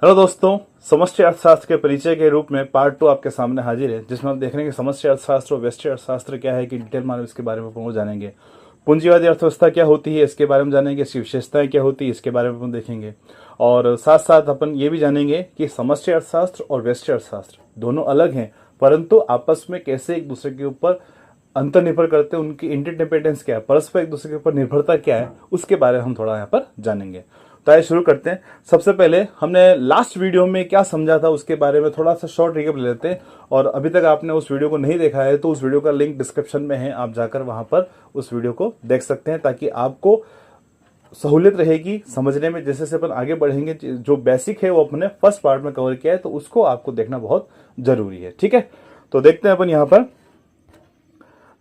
Hello दोस्तों, समष्टि अर्थशास्त्र के परिचय के रूप में पार्ट 2 आपके सामने हाजिर है, जिसमें हम देखेंगे समष्टि अर्थशास्त्र और व्यष्टि अर्थशास्त्र क्या है कि डिटेल में इसके बारे में हम जानेंगे। पूंजीवादी अर्थव्यवस्था क्या होती है इसके बारे में जानेंगे, इसकी विशेषताएं क्या होती है इसके बारे में हम देखेंगे, और साथ साथ अपन ये भी जानेंगे कि समष्टि अर्थशास्त्र और व्यष्टि अर्थशास्त्र दोनों अलग हैं, परंतु आपस में कैसे एक दूसरे के ऊपर अंतर निर्भर करते हैं, उनकी इंटरडिपेंडेंस क्या है, परस्पर एक दूसरे के ऊपर निर्भरता क्या है, उसके बारे में हम थोड़ा यहाँ पर जानेंगे। तो आइए शुरू करते हैं। सबसे पहले हमने लास्ट वीडियो में क्या समझा था उसके बारे में थोड़ा सा शॉर्ट रिकैप ले लेते हैं, और अभी तक आपने उस वीडियो को नहीं देखा है तो उस वीडियो का लिंक डिस्क्रिप्शन में है, आप जाकर वहां पर उस वीडियो को देख सकते हैं, ताकि आपको सहूलियत रहेगी समझने में। जैसे अपन आगे बढ़ेंगे, जो बेसिक है वो अपने फर्स्ट पार्ट में कवर किया है, तो उसको आपको देखना बहुत जरूरी है। ठीक है, तो देखते हैं अपन यहाँ पर।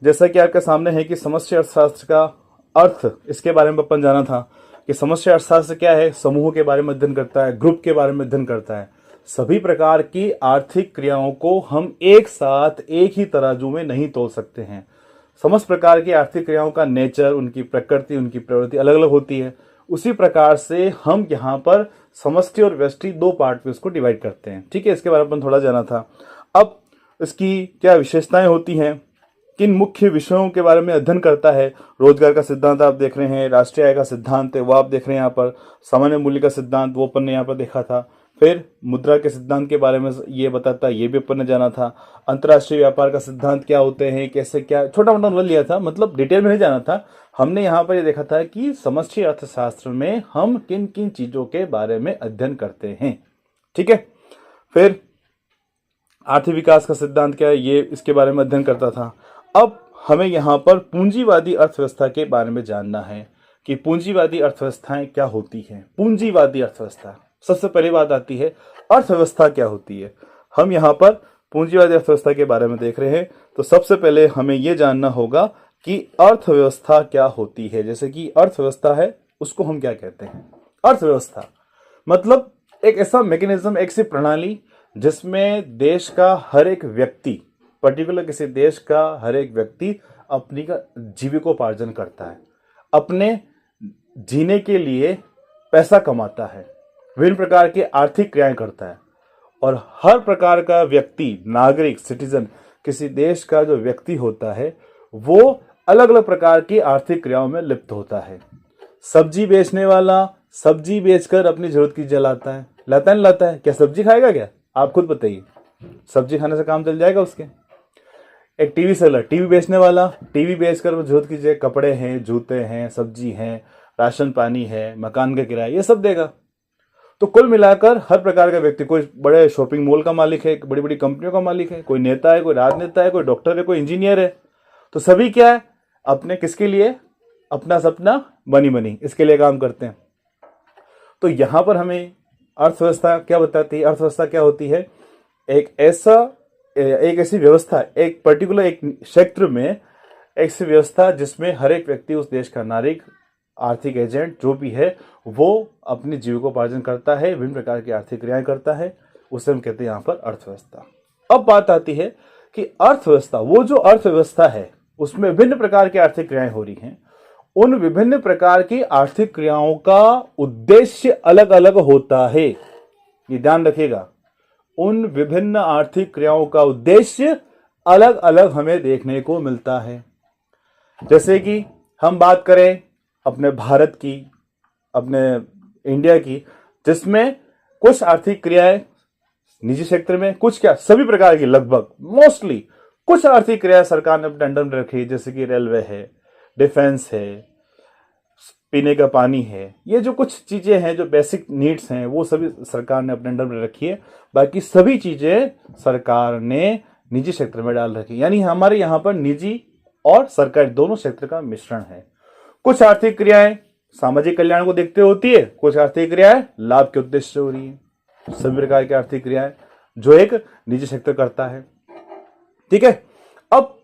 जैसा कि आपके सामने है कि समष्टि अर्थशास्त्र का अर्थ, इसके बारे में अपन जाना था कि समष्टि अर्थशास्त्र क्या है। समूह के बारे में अध्ययन करता है, ग्रुप के बारे में अध्ययन करता है। सभी प्रकार की आर्थिक क्रियाओं को हम एक साथ एक ही तराजू में नहीं तोल सकते हैं। समस्त प्रकार की आर्थिक क्रियाओं का नेचर, उनकी प्रकृति, उनकी प्रवृत्ति अलग अलग होती है। उसी प्रकार से हम यहाँ पर समष्टि और व्यष्टि दो पार्ट में उसको डिवाइड करते हैं। ठीक है, इसके बारे में थोड़ा जाना था। अब इसकी क्या विशेषताएं होती हैं, किन मुख्य विषयों के बारे में अध्ययन करता है। रोजगार का सिद्धांत आप देख रहे हैं, राष्ट्रीय आय का सिद्धांत है वो आप देख रहे हैं यहाँ पर, सामान्य मूल्य का सिद्धांत वो अपन ने यहाँ पर देखा था। फिर मुद्रा के सिद्धांत के बारे में ये बताता है, ये भी अपन ने जाना था। अंतर्राष्ट्रीय व्यापार का सिद्धांत क्या होते हैं, कैसे क्या, छोटा मोटा नॉलेज लिया था, मतलब डिटेल में नहीं जाना था। हमने यहाँ पर ये देखा था कि समष्टि अर्थशास्त्र में हम किन किन चीजों के बारे में अध्ययन करते हैं। ठीक है, फिर आर्थिक विकास का सिद्धांत क्या है, ये इसके बारे में अध्ययन करता था। अब हमें यहाँ पर पूंजीवादी अर्थव्यवस्था के बारे में जानना है कि पूंजीवादी अर्थव्यवस्थाएं क्या होती हैं। पूंजीवादी अर्थव्यवस्था, सबसे पहली बात आती है अर्थव्यवस्था क्या होती है। हम यहाँ पर पूंजीवादी अर्थव्यवस्था के बारे में देख रहे हैं, तो सबसे पहले हमें यह जानना होगा कि अर्थव्यवस्था क्या होती है। जैसे कि अर्थव्यवस्था है, उसको हम क्या कहते हैं। अर्थव्यवस्था मतलब एक ऐसा मैकेनिज्म, एक सी प्रणाली जिसमें देश का हर एक व्यक्ति, पर्टिकुलर किसी देश का हर एक व्यक्ति अपनी का जीविकोपार्जन करता है, अपने जीने के लिए पैसा कमाता है, विभिन्न प्रकार की आर्थिक क्रियाएं करता है। और हर प्रकार का व्यक्ति, नागरिक, सिटीजन, किसी देश का जो व्यक्ति होता है वो अलग अलग प्रकार की आर्थिक क्रियाओं में लिप्त होता है। सब्जी बेचने वाला सब्जी बेचकर अपनी जरूरत की जलाता है, लाता नहीं लाता है। क्या सब्जी खाएगा क्या, आप खुद बताइए, सब्जी खाने से काम चल जाएगा उसके। एक टीवी सेलर, टीवी बेचने वाला टीवी बेचकर वो जरूरत की जगह कपड़े हैं, जूते हैं, सब्जी हैं, राशन पानी है, मकान का किराया, ये सब देगा। तो कुल मिलाकर हर प्रकार का व्यक्ति, कोई बड़े शॉपिंग मॉल का मालिक है, बड़ी बड़ी कंपनियों का मालिक है, कोई नेता है, कोई राजनेता है, कोई डॉक्टर है, कोई इंजीनियर है, तो सभी क्या है, अपने किसके लिए, अपना सपना बनी बनी, इसके लिए काम करते हैं। तो यहां पर हमें अर्थव्यवस्था क्या बताती है। अर्थव्यवस्था क्या होती है, एक ऐसी व्यवस्था, एक पर्टिकुलर एक क्षेत्र में ऐसी व्यवस्था जिसमें हर एक व्यक्ति, उस देश का नागरिक, आर्थिक एजेंट जो भी है, वो अपनी जीविकोपार्जन करता है, विभिन्न प्रकार की आर्थिक क्रियाएं करता है, उसे हम कहते हैं यहाँ पर अर्थव्यवस्था। अब बात आती है कि अर्थव्यवस्था, वो जो अर्थव्यवस्था है उसमें विभिन्न प्रकार की आर्थिक क्रियाएं हो रही हैं। उन विभिन्न प्रकार की आर्थिक क्रियाओं का उद्देश्य अलग अलग होता है, ये ध्यान रखिएगा। उन विभिन्न आर्थिक क्रियाओं का उद्देश्य अलग अलग हमें देखने को मिलता है। जैसे कि हम बात करें अपने भारत की, अपने इंडिया की, जिसमें कुछ आर्थिक क्रियाएं निजी क्षेत्र में, कुछ क्या सभी प्रकार की, लगभग मोस्टली कुछ आर्थिक क्रियाएं सरकार ने अपने अंडर में रखी, जैसे कि रेलवे है, डिफेंस है, पीने का पानी है। ये जो कुछ चीजें हैं, जो बेसिक नीड्स हैं, वो सभी सरकार ने अपने अंडर में रखी है। बाकी सभी चीजें सरकार ने निजी क्षेत्र में डाल रखी, यानी हमारे यहाँ पर निजी और सरकारी दोनों क्षेत्र का मिश्रण है। कुछ आर्थिक क्रियाएं सामाजिक कल्याण को देखते होती है, कुछ आर्थिक क्रियाएं लाभ के उद्देश्य से हो रही है। सभी प्रकार की आर्थिक क्रियाएं जो एक निजी क्षेत्र करता है। ठीक है, अब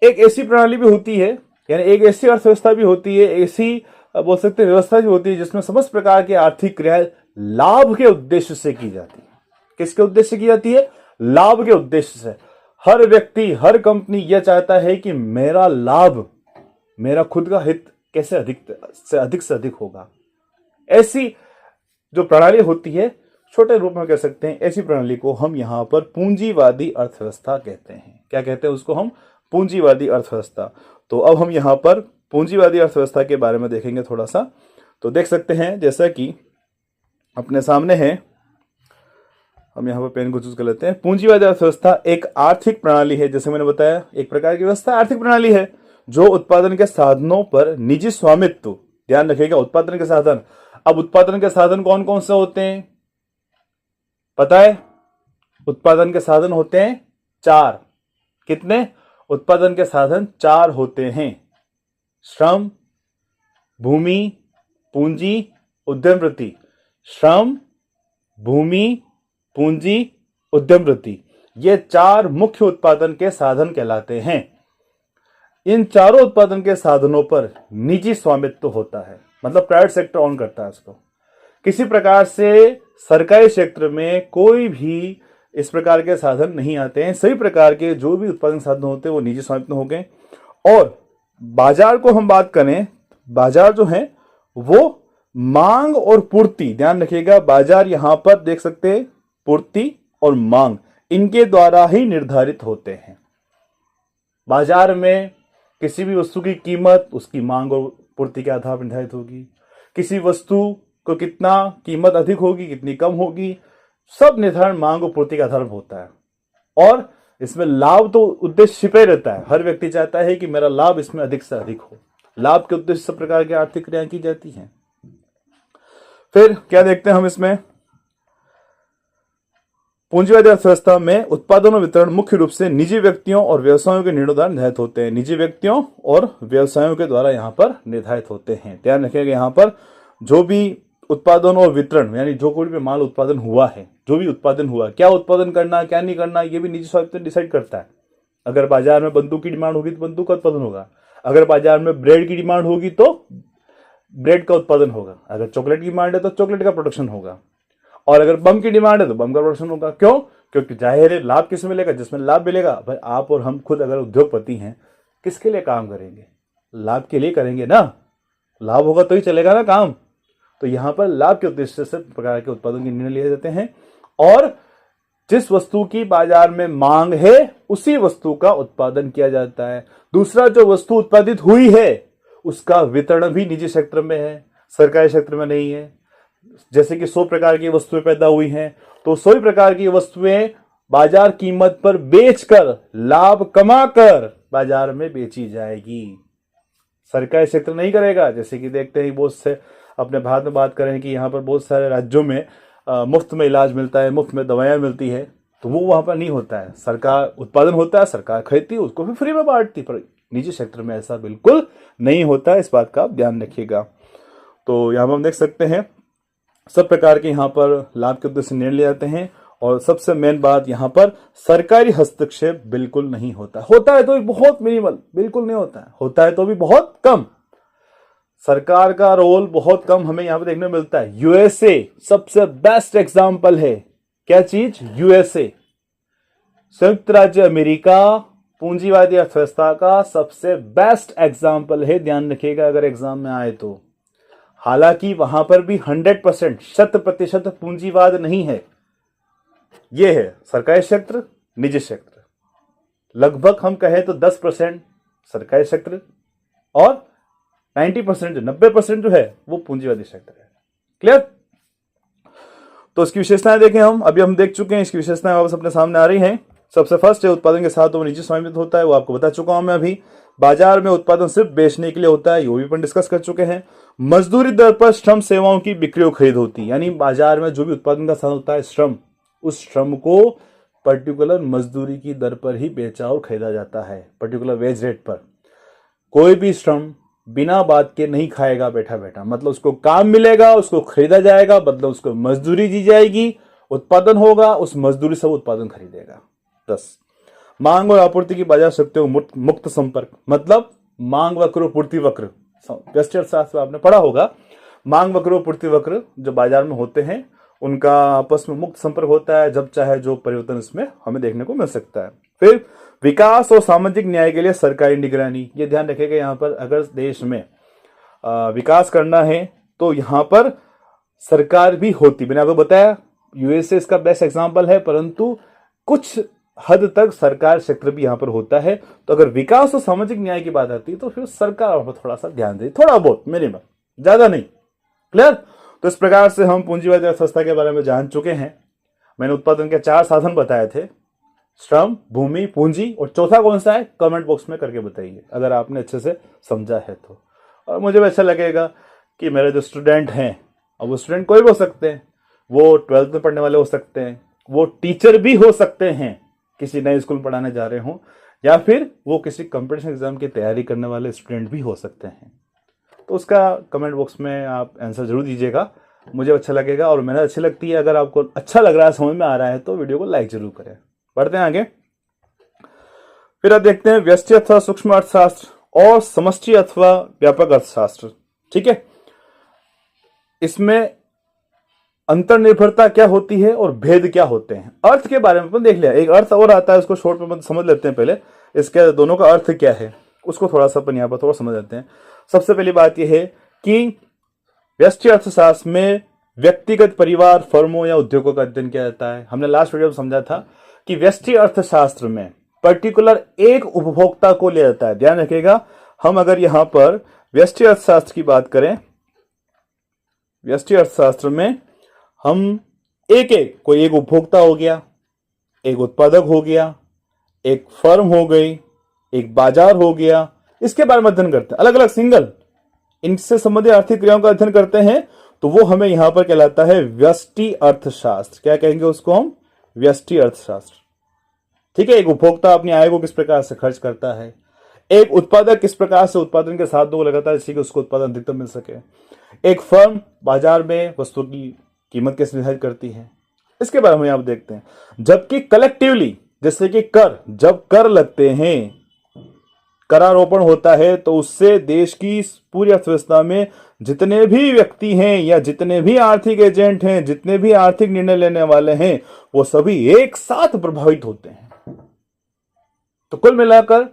एक ऐसी प्रणाली भी होती है, यानी एक ऐसी अर्थव्यवस्था भी होती है, ऐसी बोल सकते हैं व्यवस्था भी होती है, जिसमें समस्त प्रकार की आर्थिक क्रियाएं लाभ के उद्देश्य से की जाती है। किसके उद्देश्य से की जाती है, लाभ के उद्देश्य से। हर व्यक्ति, हर कंपनी यह चाहता है कि मेरा लाभ, मेरा खुद का हित कैसे अधिक से अधिक होगा। ऐसी जो प्रणाली होती है, छोटे रूप में कह सकते हैं, ऐसी प्रणाली को हम यहाँ पर पूंजीवादी अर्थव्यवस्था कहते हैं। क्या कहते हैं उसको हम? पूंजीवादी अर्थव्यवस्था। तो अब हम यहाँ पर पूंजीवादी अर्थव्यवस्था के बारे में देखेंगे थोड़ा सा। तो देख सकते हैं जैसा कि अपने सामने है, हम यहाँ पर पेन को चूज कर लेते हैं। पूंजीवादी अर्थव्यवस्था एक आर्थिक प्रणाली है, जैसे मैंने बताया एक प्रकार की व्यवस्था आर्थिक प्रणाली है जो उत्पादन के साधनों पर निजी स्वामित्व, ध्यान रखिएगा, उत्पादन के साधन। अब उत्पादन के साधन कौन कौन से होते हैं पता है? उत्पादन के साधन होते हैं 4। कितने? उत्पादन के साधन 4 होते हैं। श्रम, भूमि, पूंजी, उद्यम वृत्ति। श्रम, भूमि, पूंजी, उद्यम वृत्ति, ये 4 मुख्य उत्पादन के साधन कहलाते हैं। इन चारों उत्पादन के साधनों पर निजी स्वामित्व होता है, मतलब प्राइवेट सेक्टर ऑन करता है इसको। किसी प्रकार से सरकारी क्षेत्र में कोई भी इस प्रकार के साधन नहीं आते हैं। सभी प्रकार के जो भी उत्पादन साधन होते हैं वो निजी स्वामित्व हो गए। और बाजार को हम बात करें, बाजार जो है वो मांग और पूर्ति, ध्यान रखिएगा, बाजार यहां पर देख सकते हैं पूर्ति और मांग इनके द्वारा ही निर्धारित होते हैं। बाजार में किसी भी वस्तु की कीमत उसकी मांग और पूर्ति के आधार पर निर्धारित होगी। किसी वस्तु को कितना कीमत अधिक होगी, कितनी कम होगी, सब निर्धारण मांग और पूर्ति के आधार पर होता है। और इसमें लाभ तो उद्देश्य छिपे रहता है। हर व्यक्ति चाहता है कि मेरा लाभ इसमें अधिक से अधिक हो। लाभ के उद्देश्य सब प्रकार की आर्थिक क्रियाएं की जाती हैं। फिर क्या देखते हैं हम इसमें? पूंजीवादी अर्थव्यवस्था में उत्पादन और वितरण मुख्य रूप से निजी व्यक्तियों और व्यवसायों के निर्णयों द्वारा निर्धारित होते हैं। निजी व्यक्तियों और व्यवसायों के द्वारा यहाँ पर निर्धारित होते हैं। ध्यान रखिएगा, यहाँ पर जो भी उत्पादन और वितरण, यानी जो कोई भी माल उत्पादन हुआ है, जो भी उत्पादन हुआ, क्या उत्पादन करना क्या नहीं करना, ये भी निजी स्वामित्व डिसाइड करता है। अगर बाजार में बंदूक की डिमांड होगी तो बंदूक का उत्पादन होगा। अगर बाजार में ब्रेड की डिमांड होगी तो ब्रेड का उत्पादन होगा। अगर चॉकलेट की डिमांड है तो चॉकलेट का प्रोडक्शन होगा। और अगर बम की डिमांड है तो बम का प्रोडक्शन होगा। क्यों? क्योंकि जाहिर है लाभ किसमें मिलेगा? जिसमें लाभ मिलेगा। भाई आप और हम खुद अगर उद्योगपति हैं, किसके लिए काम करेंगे? लाभ के लिए करेंगे ना। लाभ होगा तो ही चलेगा ना काम। तो यहां पर लाभ के उद्देश्य से प्रकार के उत्पादन के निर्णय लिए जाते हैं। और जिस वस्तु की बाजार में मांग है उसी वस्तु का उत्पादन किया जाता है। दूसरा, जो वस्तु उत्पादित हुई है उसका वितरण भी निजी क्षेत्र में है, सरकारी क्षेत्र में नहीं है। जैसे कि 100 प्रकार की वस्तुएं पैदा हुई हैं तो 100 प्रकार की वस्तुएं बाजार कीमत पर बेचकर लाभ कमाकर बाजार में बेची जाएगी। सरकारी क्षेत्र नहीं करेगा। जैसे कि देखते हैं बहुत से अपने भारत में बात करें कि यहाँ पर बहुत सारे राज्यों में मुफ्त में इलाज मिलता है, मुफ्त में दवाइयाँ मिलती है, तो वो वहाँ पर नहीं होता है। सरकार उत्पादन होता है, सरकार खरीदती है, उसको फिर फ्री में बांटती। पर निजी सेक्टर में ऐसा बिल्कुल नहीं होता है। इस बात का आप ध्यान रखिएगा। तो यहाँ पर हम देख सकते हैं सब प्रकार के यहाँ पर लाभ के उद्देश्य से निर्णय लिए जाते हैं। और सबसे मेन बात यहाँ पर सरकारी हस्तक्षेप बिल्कुल नहीं होता। होता है तो भी बहुत मिनिमल, बिल्कुल नहीं होता है। होता है तो भी बहुत कम। सरकार का रोल बहुत कम हमें यहाँ पे देखने को मिलता है। यूएसए सबसे बेस्ट एग्जाम्पल है। क्या चीज? यूएसए, संयुक्त राज्य अमेरिका पूंजीवादी अर्थव्यवस्था का सबसे बेस्ट एग्जाम्पल है। ध्यान रखिएगा अगर एग्जाम में आए तो। हालांकि वहां पर भी 100% 100% पूंजीवाद नहीं है। यह है सरकारी क्षेत्र, निजी क्षेत्र। लगभग हम कहें तो 10% सरकारी क्षेत्र और 90% जो 90% जो है वो पूंजीवादी सेक्टर है। क्लियर? तो इसकी विशेषताएं देखें हम। अभी हम देख चुके हैं, इसकी विशेषताएं वापस अपने सामने आ रही हैं। सबसे फर्स्ट है उत्पादन के साथ वो निजी स्वामित्व होता है, वो आपको बता चुका हूं मैं अभी। बाजार में उत्पादन सिर्फ बेचने के लिए होता है, ये भी अपन डिस्कस कर चुके हैं। मजदूरी दर पर श्रम सेवाओं की बिक्री और खरीद होती है, यानी बाजार में जो भी उत्पादन का साधन होता है श्रम, उस श्रम को पर्टिकुलर मजदूरी की दर पर ही बेचा और खरीदा जाता है, पर्टिकुलर वेज रेट पर। कोई भी श्रम बिना बात के नहीं खाएगा बैठा बैठा। मतलब उसको काम मिलेगा, उसको खरीदा जाएगा, मतलब उसको मजदूरी दी जाएगी, उत्पादन होगा, उस मजदूरी से वो उत्पादन खरीदेगा। 10 मांग और आपूर्ति की बाजार शक्तियों मुक्त संपर्क, मतलब मांग वक्र और पूर्ति वक्र। व्यष्टि अर्थशास्त्र आपने पढ़ा होगा। मांग वक्र और पूर्ति वक्र जो बाजार में होते हैं उनका आपस में मुक्त संपर्क होता है। जब चाहे जो परिवर्तन इसमें हमें देखने को मिल सकता है। फिर विकास और सामाजिक न्याय के लिए सरकारी निगरानी, ये ध्यान रखेगा। यहाँ पर अगर देश में विकास करना है तो यहाँ पर सरकार भी होती। मैंने आपको बताया यूएसए इसका बेस्ट एग्जांपल है, परंतु कुछ हद तक सरकार क्षेत्र भी यहां पर होता है। तो अगर विकास और सामाजिक न्याय की बात आती है तो फिर सरकार पर थोड़ा सा ध्यान दे, थोड़ा बहुत, मिनिमम, ज्यादा नहीं। क्लियर? तो इस प्रकार से हम पूंजीवादी अर्थव्यवस्था के बारे में जान चुके हैं। मैंने उत्पादन के 4 साधन बताए थे, श्रम, भूमि, पूंजी, और चौथा कौन सा है कमेंट बॉक्स में करके बताइए अगर आपने अच्छे से समझा है तो। और मुझे भी अच्छा लगेगा कि मेरे जो स्टूडेंट हैं, अब वो स्टूडेंट कोई भी हो सकते हैं, वो 12th में पढ़ने वाले हो सकते हैं, वो टीचर भी हो सकते हैं, किसी नए स्कूल में पढ़ाने जा रहे हों, या फिर वो किसी कंपटीशन एग्जाम की तैयारी करने वाले स्टूडेंट भी हो सकते हैं। तो उसका कमेंट बॉक्स में आप आंसर जरूर दीजिएगा, मुझे अच्छा लगेगा और मेहनत अच्छी लगती है। अगर आपको अच्छा लग रहा है, समझ में आ रहा है, तो वीडियो को लाइक जरूर करें। बढ़ते हैं आगे। फिर आप देखते हैं व्यष्टि अथवा सूक्ष्म अर्थशास्त्र और समष्टि अथवा व्यापक अर्थशास्त्र। ठीक है, इसमें अंतर्निर्भरता क्या होती है और भेद क्या होते हैं। अर्थ के बारे में अपन देख लिया, एक अर्थ और आता है, उसको शॉर्ट में समझ लेते हैं। पहले इसके दोनों का अर्थ क्या है उसको थोड़ा सा अपन यहाँ पर थोड़ा समझ लेते हैं। सबसे पहली बात यह है कि व्यष्टि अर्थशास्त्र में व्यक्तिगत, परिवार, फर्मों या उद्योगों का अध्ययन किया जाता है। हमने लास्ट वीडियो में समझा था कि व्यष्टि अर्थशास्त्र में पर्टिकुलर एक उपभोक्ता को लिया जाता है। ध्यान रखिएगा, हम अगर यहां पर व्यष्टि अर्थशास्त्र की बात करें, व्यष्टि अर्थशास्त्र में हम कोई एक उपभोक्ता हो गया, एक उत्पादक हो गया, एक फर्म हो गई, एक बाजार हो गया, इसके बारे में अध्ययन करते हैं। अलग अलग सिंगल इनसे संबंधित आर्थिक क्रियाओं का अध्ययन करते हैं, तो वो हमें यहां पर कहलाता है व्यष्टि अर्थशास्त्र। क्या कहेंगे उसको हम? व्यष्टि अर्थशास्त्र। ठीक है, एक उपभोक्ता अपनी आय को किस प्रकार से खर्च करता है, एक उत्पादक किस प्रकार से उत्पादन के साथ दो लगातार जिससे कि उसको उत्पादन अधिकतम मिल सके, एक फर्म बाजार में वस्तु की कीमत कैसे निर्धारित करती है, इसके बारे में यहाँ देखते हैं। जबकि कलेक्टिवली, जैसे कि कर, जब कर लगते हैं, करारोपण होता है, तो उससे देश की पूरी अर्थव्यवस्था में जितने भी व्यक्ति हैं या जितने भी आर्थिक एजेंट हैं, जितने भी आर्थिक निर्णय लेने वाले हैं, वो सभी एक साथ प्रभावित होते हैं। तो कुल मिलाकर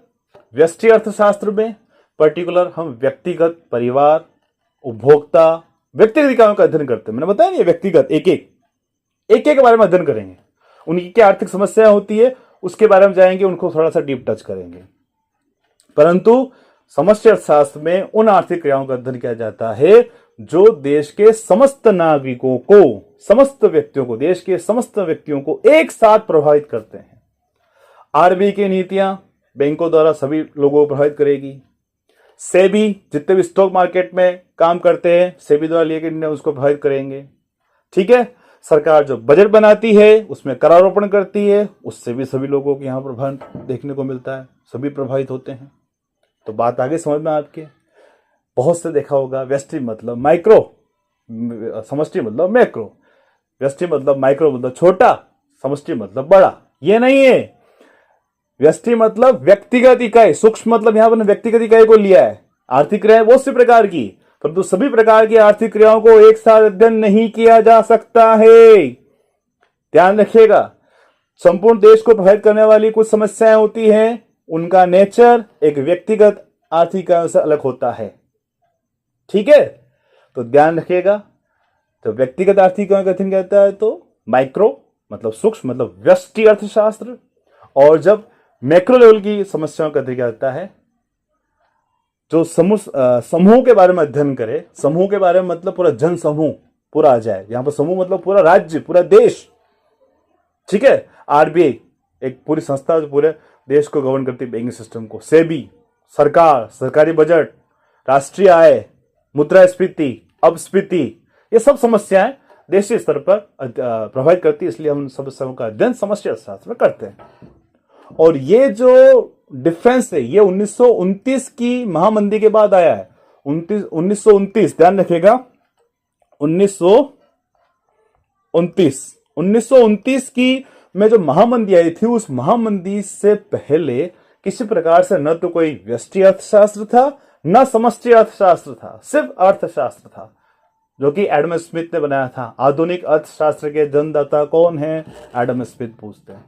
व्यष्टि अर्थशास्त्र में पर्टिकुलर हम व्यक्तिगत, परिवार, उपभोक्ता, व्यक्तिगत इकाइयों का अध्ययन करते हैं। मैंने बताया नहीं, व्यक्तिगत एक के बारे में अध्ययन करेंगे, उनकी क्या आर्थिक समस्या होती है उसके बारे में जाएंगे, उनको थोड़ा सा डीप टच करेंगे। परंतु समष्टि अर्थशास्त्र में उन आर्थिक क्रियाओं का अध्ययन किया जाता है जो देश के समस्त नागरिकों को, समस्त व्यक्तियों को, देश के समस्त व्यक्तियों को एक साथ प्रभावित करते हैं। आरबीआई की नीतियां बैंकों द्वारा सभी लोगों को प्रभावित करेगी। सेबी, जितने भी स्टॉक मार्केट में काम करते हैं, सेबी द्वारा लिए गए निर्णय उसको प्रभावित करेंगे। ठीक है, सरकार जो बजट बनाती है उसमें करारोपण करती है, उससे भी सभी लोगों को यहां प्रभाव देखने को मिलता है, सभी प्रभावित होते हैं। तो बात आगे समझ में आपके बहुत से देखा होगा, व्यष्टि मतलब माइक्रो, समष्टि मतलब मैक्रो, व्यष्टि मतलब माइक्रो मतलब छोटा, समष्टि मतलब बड़ा। ये नहीं है, व्यष्टि मतलब व्यक्तिगत इकाई, सूक्ष्म मतलब यहां पर व्यक्तिगत इकाई को लिया है। आर्थिक क्रियाएं बहुत सी प्रकार की, परंतु सभी प्रकार की आर्थिक क्रियाओं को एक साथ अध्ययन नहीं किया जा सकता है। ध्यान रखिएगा, संपूर्ण देश को प्रभावित करने वाली कुछ समस्याएं होती हैं, उनका नेचर एक व्यक्तिगत आर्थिक इकाइयों से अलग होता है। ठीक है, तो ध्यान रखिएगा। तो व्यक्तिगत आर्थिक इकाइयों का अध्ययन कहता है तो माइक्रो मतलब सूक्ष्म मतलब व्यष्टि अर्थशास्त्र, और जब मैक्रो लेवल की समस्याओं का अध्ययन करता है, जो समूह के बारे में अध्ययन करे। समूह के बारे में मतलब पूरा जन समूह पूरा आ जाए, यहां पर समूह मतलब पूरा राज्य, पूरा देश। ठीक है, आरबीआई एक पूरी संस्था जो पूरे देश को गवर्न करती है, बैंकिंग सिस्टम को। सेबी सरकार, सरकारी बजट, राष्ट्रीय आय, मुद्रास्फीति, अपस्फीति, ये सब समस्याएं देशीय स्तर पर प्रभावित करती है, इसलिए हम समस्याओं का अध्ययन समष्टि अर्थशास्त्र में करते हैं। और ये जो डिफरेंस है ये 1929 की महामंदी के बाद आया है। 1929, ध्यान रखिएगा, 1929 की में जो महामंदी आई थी, उस महामंदी से पहले किसी प्रकार से न तो कोई व्यष्टि अर्थशास्त्र था न समष्टि अर्थशास्त्र था, सिर्फ अर्थशास्त्र था, जो कि एडम स्मिथ ने बनाया था। आधुनिक अर्थशास्त्र के जन्मदाता कौन है? एडम स्मिथ पूछते हैं।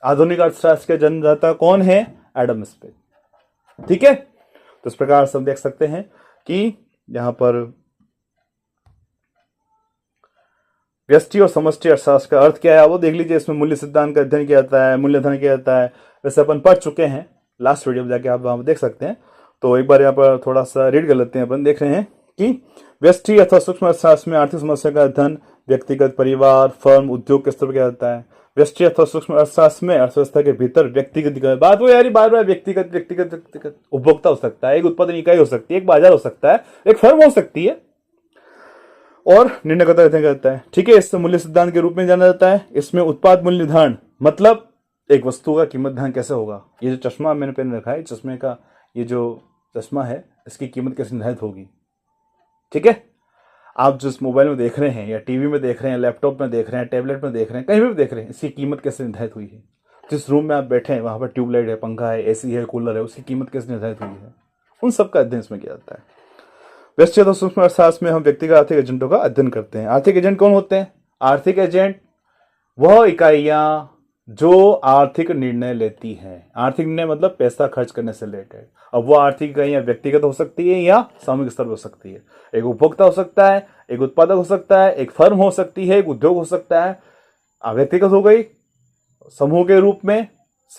आधुनिक अर्थशास्त्र के जन्मदाता कौन है? Adam Smith. ठीक है, तो इस प्रकार से हम देख सकते हैं कि यहां पर व्यष्टि और समष्टि अर्थशास्त्र का अर्थ क्या है वो देख लीजिए। इसमें मूल्य सिद्धांत का अध्ययन किया जाता है, मूल्यधन किया जाता है। वैसे अपन पढ़ चुके हैं लास्ट वीडियो में, जाके आप वहां देख सकते हैं। तो एक बार यहाँ पर थोड़ा सा रीड कर लेते हैं। अपन देख रहे हैं कि व्यष्टि अथवा सूक्ष्म अर्थशास्त्र में आर्थिक समस्या का अध्ययन व्यक्तिगत, परिवार, फर्म, उद्योग के स्तर पर किया जाता है। व्यष्टि अथवा सूक्ष्म अर्थशास्त्र में अर्थव्यवस्था के भीतर व्यक्तिगत बात वो यार बार बार व्यक्तिगत व्यक्तिगत व्यक्तिगत उपभोक्ता हो सकता है, एक उत्पादन इकाई हो सकती है, एक बाजार हो सकता है, एक फर्म हो सकती है, और निर्णयकर्ता अध्ययन करता है। ठीक है, इससे मूल्य सिद्धांत के रूप में जाना जाता है। इसमें उत्पाद मूल्य निर्धारण मतलब एक वस्तु का कीमत निर्धारण कैसे होगा। ये जो चश्मा मैंने पहन रखा है, चश्मे का ये जो चश्मा है, इसकी कीमत कैसे निर्धारित होगी। ठीक है, आप जिस मोबाइल में देख रहे हैं या टीवी में देख रहे हैं, लैपटॉप में देख रहे हैं, टैबलेट में देख रहे हैं, कहीं भी देख रहे हैं, इसकी कीमत कैसे निर्धारित हुई है। जिस रूम में आप बैठे हैं वहां पर ट्यूबलाइट है, पंखा है, एसी है, कूलर है, उसकी कीमत कैसे निर्धारित हुई है, उन सब का अध्ययन इसमें किया जाता है। व्यष्टि अथवा सूक्ष्म अर्थशास्त्र में हम व्यक्तिगत आर्थिक एजेंटों का अध्ययन करते हैं। आर्थिक एजेंट कौन होते हैं? आर्थिक एजेंट वह इकाइयां जो आर्थिक निर्णय लेती हैं। आर्थिक निर्णय मतलब पैसा खर्च करने से रिलेटेड। अब वो आर्थिक इकाइयां व्यक्तिगत हो सकती है या सामूहिक स्तर पर हो सकती है। एक उपभोक्ता हो सकता है, एक उत्पादक हो सकता है, एक फर्म हो सकती है, एक उद्योग हो सकता है। व्यक्तिगत हो गई, समूह के रूप में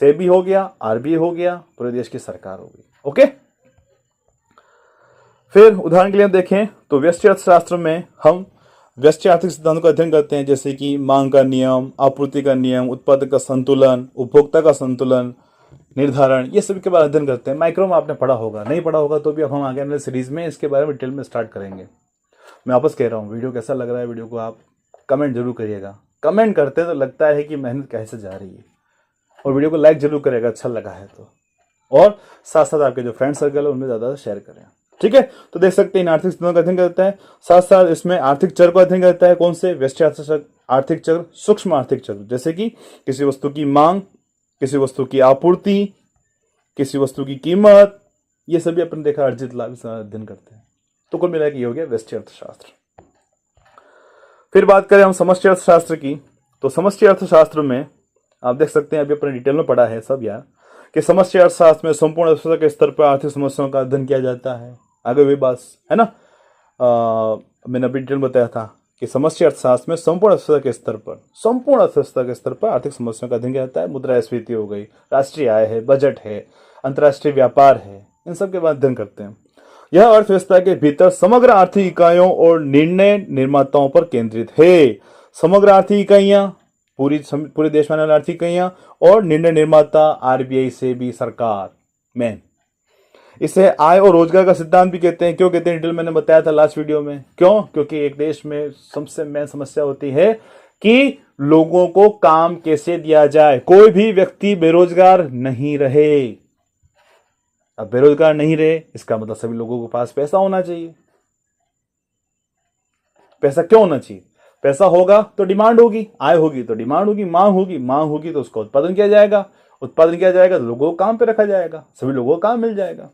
सेबी हो गया, आरबीआई हो गया, पूरे देश की सरकार हो गई। ओके, फिर उदाहरण के लिए देखें तो व्यष्टि अर्थशास्त्र में हम व्यष्टि आर्थिक सिद्धांतों का अध्ययन करते हैं, जैसे कि मांग का नियम, आपूर्ति का नियम, उत्पादक का संतुलन, उपभोक्ता का संतुलन निर्धारण, ये सभी के बारे में अध्ययन करते हैं। माइक्रो में आपने पढ़ा होगा, नहीं पढ़ा होगा तो भी अब हम आगे वाले सीरीज में इसके बारे में डिटेल में स्टार्ट करेंगे। मैं वापस कह रहा हूँ, वीडियो कैसा लग रहा है, वीडियो को आप कमेंट जरूर करिएगा। कमेंट करते तो लगता है कि मेहनत कैसे जा रही है, और वीडियो को लाइक जरूर करेगा अच्छा लगा है तो, और साथ साथ आपके जो फ्रेंड सर्कल है उनमें ज्यादा शेयर करें। ठीक है, तो देख सकते हैं इन आर्थिक सिद्धांतों का अध्ययन करता है। साथ साथ इसमें आर्थिक चर को अध्ययन करता है। कौन से? व्यष्टि आर्थिक चर, सूक्ष्म आर्थिक चर, जैसे कि किसी वस्तु की मांग, किसी वस्तु की आपूर्ति, किसी वस्तु की कीमत, ये सभी अपन देखा अर्जित लाभ अध्ययन करते हैं। तो कुल मिला के ये हो गया व्यष्टि अर्थशास्त्र। फिर बात करें हम समष्टि अर्थशास्त्र की, तो समष्टि अर्थशास्त्र में आप देख सकते हैं, अभी अपने डिटेल में पढ़ा है सब यार, कि समष्टि अर्थशास्त्र में संपूर्ण अर्थव्यवस्था के स्तर पर आर्थिक समस्याओं का अध्ययन किया जाता है। आगे वही बात है ना, मैंने अभी डिटेल बताया था कि समष्टि अर्थशास्त्र में संपूर्ण अर्थव्यवस्था के स्तर पर, संपूर्ण अर्थव्यवस्था के स्तर पर आर्थिक समस्याओं का अध्ययन किया जाता है। मुद्रास्फीति हो गई, राष्ट्रीय आय है, बजट है, अंतर्राष्ट्रीय व्यापार है, इन सब के बाद अध्ययन करते हैं। यह अर्थव्यवस्था के भीतर समग्र आर्थिक इकाइयों और निर्णय निर्माताओं पर केंद्रित है। समग्र आर्थिक इकाइयां, पूरे देश में आने वाली आर्थिक इकाइयां, और निर्णय निर्माता आरबीआई, सेबी, सरकार में। इसे आय और रोजगार का सिद्धांत भी कहते हैं। क्यों कहते हैं डिटेल मैंने बताया था लास्ट वीडियो में। क्यों? क्योंकि एक देश में सबसे मेन समस्या होती है कि लोगों को काम कैसे दिया जाए, कोई भी व्यक्ति बेरोजगार नहीं रहे। अब बेरोजगार नहीं रहे इसका मतलब सभी लोगों के पास पैसा होना चाहिए। पैसा क्यों होना चाहिए? पैसा होगा तो डिमांड होगी, आय होगी तो डिमांड होगी, मांग होगी, मांग होगी तो उसका उत्पादन किया जाएगा, उत्पादन किया जाएगा तो लोगों को काम पे रखा जाएगा, सभी लोगों को काम मिल जाएगा।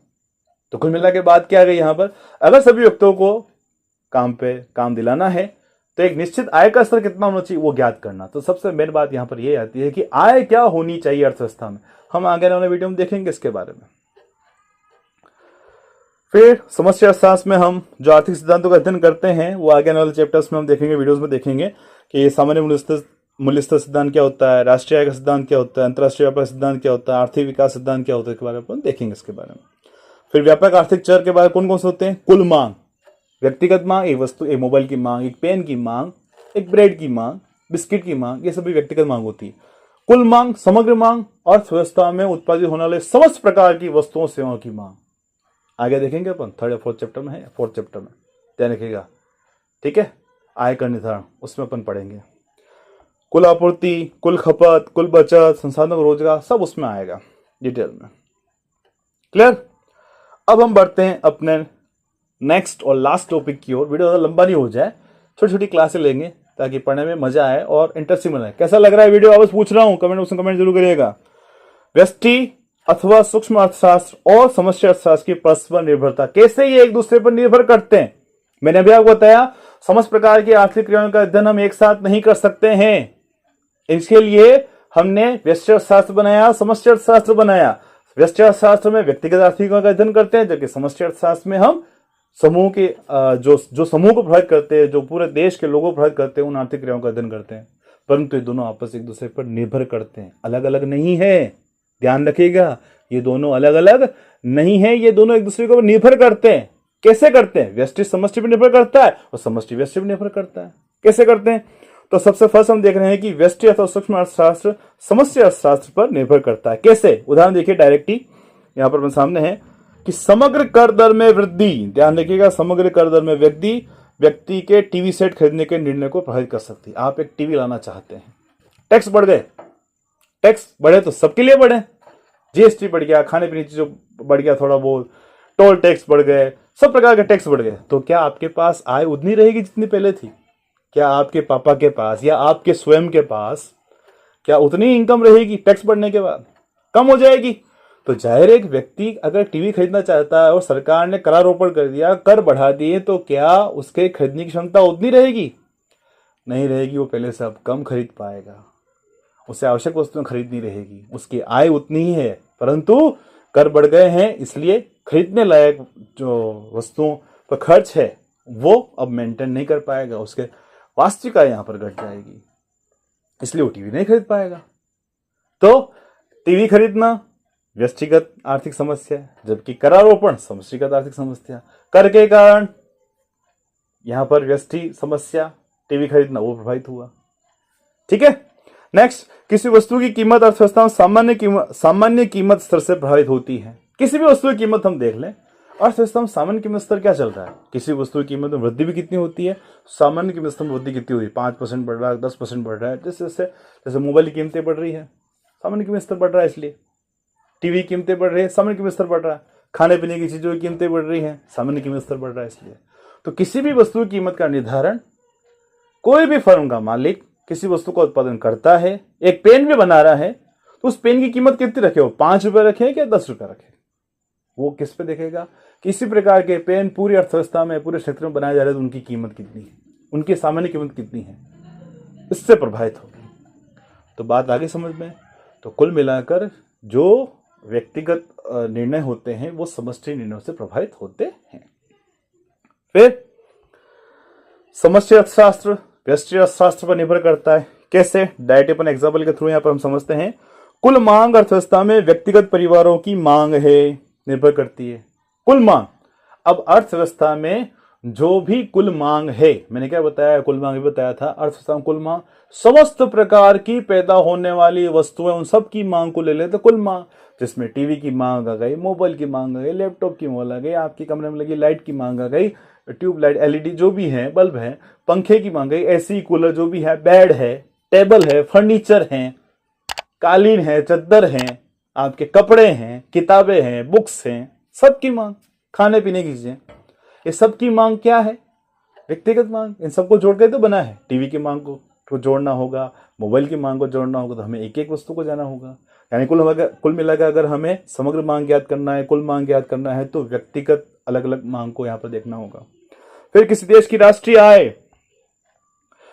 तो कुल मिला के बात क्या आ गई यहां पर, अगर सभी व्यक्तियों को काम दिलाना है तो एक निश्चित आय का स्तर कितना होना चाहिए वो ज्ञात करना। तो सबसे मेन बात यहां पर यह आती है कि आय क्या होनी चाहिए अर्थव्यवस्था में। हम आगे वाले वीडियो में देखेंगे इसके बारे में। फिर समष्टि अर्थशास्त्र में हम जो आर्थिक सिद्धांतों का अध्ययन करते हैं वो आगे वाले चैप्टर्स में हम देखेंगे, वीडियोस में देखेंगे कि सामान्य मूल्य स्तर सिद्धांत क्या होता है, राष्ट्रीय आय का सिद्धांत क्या होता है, अंतर्राष्ट्रीय व्यापार सिद्धांत क्या होता है, आर्थिक विकास सिद्धांत क्या होता है, इसके बारे में देखेंगे इसके बारे में। फिर व्यापक आर्थिक चर के बारे में कौन कौन से होते हैं? कुल मांग, व्यक्तिगत मांग, एक वस्तु, एक मोबाइल की मांग, एक पेन की मांग, एक ब्रेड की मांग, बिस्किट की मांग, ये सभी व्यक्तिगत मांग होती है। कुल मांग, समग्र मांग, अर्थव्यवस्था में उत्पादित होने वाले समस्त प्रकार की वस्तुओं सेवाओं की मांग। आगे देखेंगे अपन, थर्ड या फोर्थ चैप्टर में है, फोर्थ चैप्टर में ध्यान रखिएगा। ठीक है, आय का निर्धारण उसमें अपन पढ़ेंगे। कुल आपूर्ति, कुल खपत, कुल बचत, संसाधनों का रोजगार, सब उसमें आएगा डिटेल में। क्लियर? अब हम बढ़ते हैं अपने नेक्स्ट और लास्ट टॉपिक की ओर। वीडियो ज्यादा लंबा नहीं हो जाए, छोटी छोटी क्लासें लेंगे ताकि पढ़ने में मजा आए और इंटरेस्टिंग बने। कैसा लग रहा है वीडियो? वापस पूछ रहा हूं, कमेंट बॉक्स में कमेंट जरूर करिएगा। व्यष्टि अथवा सूक्ष्म अर्थशास्त्र और समष्टि अर्थशास्त्र की परस्पर निर्भरता, कैसे ये एक दूसरे पर निर्भर करते हैं। मैंने अभी आपको बताया समस्त प्रकार की आर्थिक क्रियाओं का अध्ययन हम एक साथ नहीं कर सकते हैं। इसके लिए हमने व्यष्टि अर्थशास्त्र बनाया, समष्टि अर्थशास्त्र बनाया। व्यष्टि अर्थशास्त्र में व्यक्तिगत आर्थिक का अध्ययन करते हैं, जबकि समष्टि अर्थशास्त्र में हम समूह के जो समूह को प्रभावित करते हैं, जो पूरे देश के लोगों को प्रभावित करते हैं, उन आर्थिक क्रियाओं का अध्ययन करते हैं। परंतु ये दोनों आपस एक दूसरे पर निर्भर करते हैं, अलग अलग नहीं है। ध्यान रखिएगा, ये दोनों अलग अलग नहीं है, ये दोनों एक दूसरे को निर्भर करते हैं। कैसे करते हैं? व्यष्टि समष्टि पर निर्भर करता है और समष्टि व्यष्टि पर निर्भर करता है। कैसे करते हैं? तो सबसे फर्स्ट हम देख रहे हैं कि व्यष्टि अथवा सूक्ष्म अर्थशास्त्र समष्टि अर्थशास्त्र पर निर्भर करता है। कैसे? उदाहरण देखिए डायरेक्ट ही यहां पर सामने है कि समग्र कर दर में वृद्धि, ध्यान रखिएगा, समग्र कर दर में वृद्धि व्यक्ति के टीवी सेट खरीदने के निर्णय को प्रभावित कर सकती है। आप एक टीवी लाना चाहते हैं, टैक्स बढ़ गए, टैक्स बढ़े तो सबके लिए बढ़े, जीएसटी बढ़ गया, खाने पीने चीजों बढ़ गया, थोड़ा बहुत टोल टैक्स बढ़ गए, सब प्रकार के टैक्स बढ़ गए, तो क्या आपके पास आय उतनी रहेगी जितनी पहले थी? क्या आपके पापा के पास या आपके स्वयं के पास क्या उतनी इनकम रहेगी? टैक्स बढ़ने के बाद कम हो जाएगी। तो जाहिर एक व्यक्ति अगर टीवी खरीदना चाहता है और सरकार ने करारोपण कर दिया, कर बढ़ा दिए, तो क्या उसके खरीदने की क्षमता उतनी रहेगी? नहीं रहेगी। वो पहले से अब कम खरीद पाएगा, उसे आवश्यक वस्तुएं खरीदनी रहेगी, उसकी आय उतनी ही है, परंतु कर बढ़ गए हैं, इसलिए खरीदने लायक जो वस्तुओं पर खर्च है वो अब मेंटेन नहीं कर पाएगा, उसके वास्तविक आय यहां पर घट जाएगी, इसलिए वो टीवी नहीं खरीद पाएगा। तो टीवी खरीदना व्यष्टिगत आर्थिक समस्या है, जबकि करारोपण समष्टिगत आर्थिक समस्या। कर के कारण यहां पर व्यष्टि समस्या, टीवी खरीदना, वो प्रभावित हुआ। ठीक है। नेक्स्ट, किसी वस्तु की कीमत अर्थव्यवस्था में सामान्य कीमत स्तर से प्रभावित होती है। किसी भी वस्तु की कीमत हम देख लें, अर्थव्यवस्था में सामान्य कीमत स्तर क्या चल रहा है? किसी वस्तु की कीमत में वृद्धि भी कितनी होती है, सामान्य कीमत स्तर में वृद्धि कितनी होती है? 5% बढ़ रहा है, 10% बढ़ रहा है। जैसे मोबाइल की कीमतें बढ़ रही है, सामान्य कीमत स्तर बढ़ रहा है, इसलिए टीवी की कीमतें बढ़ रही है, सामान्य कीमत स्तर बढ़ रहा है। खाने पीने की चीजों की कीमतें बढ़ रही हैं, सामान्य कीमत स्तर बढ़ रहा है, इसलिए। तो किसी भी वस्तु की कीमत का निर्धारण कोई भी फर्म का मालिक किसी वस्तु का उत्पादन करता है, एक पेन भी बना रहा है, तो उस पेन की कीमत कितनी रखे? वो 5 रुपए रखे या 10 रुपए रखे? वो किस पे देखेगा? किसी प्रकार के पेन पूरी अर्थव्यवस्था में, पूरे क्षेत्र में बनाए जा रहे हैं, तो उनकी कीमत कितनी है, उनकी सामान्य कीमत कितनी है, इससे प्रभावित होगी। तो बात आगे समझ में। तो कुल मिलाकर जो व्यक्तिगत निर्णय होते हैं वो समष्टि निर्णयों से प्रभावित होते हैं। फिर समष्टि अर्थशास्त्र व्यष्टि अर्थशास्त्र पर निर्भर करता है। कैसे? डायरेक्ट अपन एग्जाम्पल के थ्रू यहां पर हम समझते हैं। कुल मांग अर्थव्यवस्था में व्यक्तिगत परिवारों की मांग है, निर्भर करती है। कुल मांग, अब अर्थव्यवस्था में जो भी कुल मांग है, मैंने क्या बताया? कुल मांग भी बताया था। अर्थव्यवस्था में कुल मांग समस्त प्रकार की पैदा होने वाली वस्तुएं, उन सब की मांग को ले लेते तो कुल मांग, जिसमें टीवी की मांग आ गई, मोबाइल की मांग आ गई, लैपटॉप की मांग आ गई, आपके कमरे में लगी लाइट की मांग आ गई, ट्यूबलाइट, एलईडी जो भी है, बल्ब है, पंखे की मांग गई, एसी कूलर जो भी है, बेड है, टेबल है, फर्नीचर है, कालीन है, चद्दर है, आपके कपड़े हैं, किताबें हैं, बुक्स हैं, सबकी मांग, खाने पीने की चीजें, ये सबकी मांग क्या है? व्यक्तिगत मांग। इन सबको जोड़ के तो बना है। टीवी की मांग को जोड़ना होगा, मोबाइल की मांग को जोड़ना होगा, तो हमें एक एक वस्तु को जाना होगा। यानी कुल मिलाकर अगर हमें समग्र मांग ज्ञात करना है, कुल मांग ज्ञात करना है, तो व्यक्तिगत अलग अलग मांग को यहां पर देखना होगा। फिर किसी देश की राष्ट्रीय आय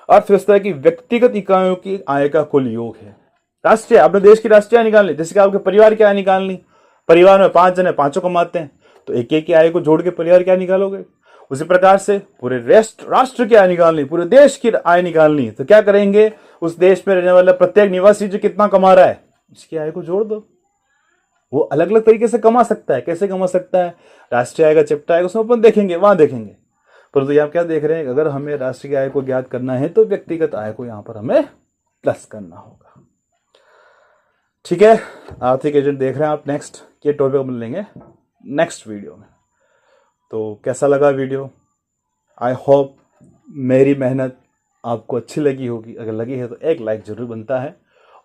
अर्थव्यवस्था की व्यक्तिगत इकाइयों की आय का कुल योग है। राष्ट्रीय, अपने देश की राष्ट्रीय आय निकालनी, जैसे कि आपके परिवार की आय निकालनी, परिवार में 5 जन है, 5 कमाते हैं, तो एक एक की आय को जोड़ के परिवार की आय निकालोगे। उसी प्रकार से पूरे राष्ट्र की आय निकालनी, पूरे देश की आय निकालनी, तो क्या करेंगे? उस देश में रहने वाला प्रत्येक निवासी जो कितना कमा रहा है, उसकी आय को जोड़ दो। वो अलग अलग तरीके से कमा सकता है। कैसे कमा सकता है? राष्ट्रीय आय का चैप्टर आएगा, उसमें अपन देखेंगे, वहां देखेंगे। परंतु यहां क्या देख रहे हैं? अगर हमें राष्ट्रीय आय को ज्ञात करना है तो व्यक्तिगत आय को यहां पर हमें प्लस करना होगा। ठीक है, आर्थिक एजेंट देख रहे हैं आप। नेक्स्ट ये टॉपिक हम लेंगे नेक्स्ट वीडियो में। तो कैसा लगा वीडियो? आई होप मेरी मेहनत आपको अच्छी लगी होगी। अगर लगी है तो एक लाइक जरूर बनता है,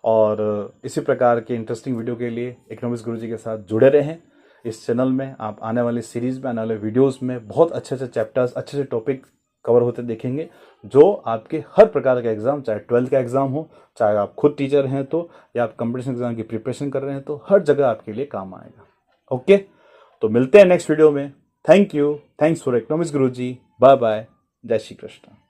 और इसी प्रकार के इंटरेस्टिंग वीडियो के लिए इकोनॉमिक्स गुरुजी के साथ जुड़े रहें। इस चैनल में आप आने वाली सीरीज में, आने वाले वीडियोस में बहुत अच्छे अच्छे चैप्टर्स, अच्छे अच्छे टॉपिक कवर होते देखेंगे, जो आपके हर प्रकार का एग्जाम, चाहे 12th का एग्जाम हो, चाहे आप खुद टीचर हैं तो, या आप कंपटीशन एग्जाम की प्रिपरेशन कर रहे हैं तो, हर जगह आपके लिए काम आएगा। ओके, तो मिलते हैं नेक्स्ट वीडियो में। Thank you, thanks for economics Guruji. Bye bye, जय श्री कृष्ण।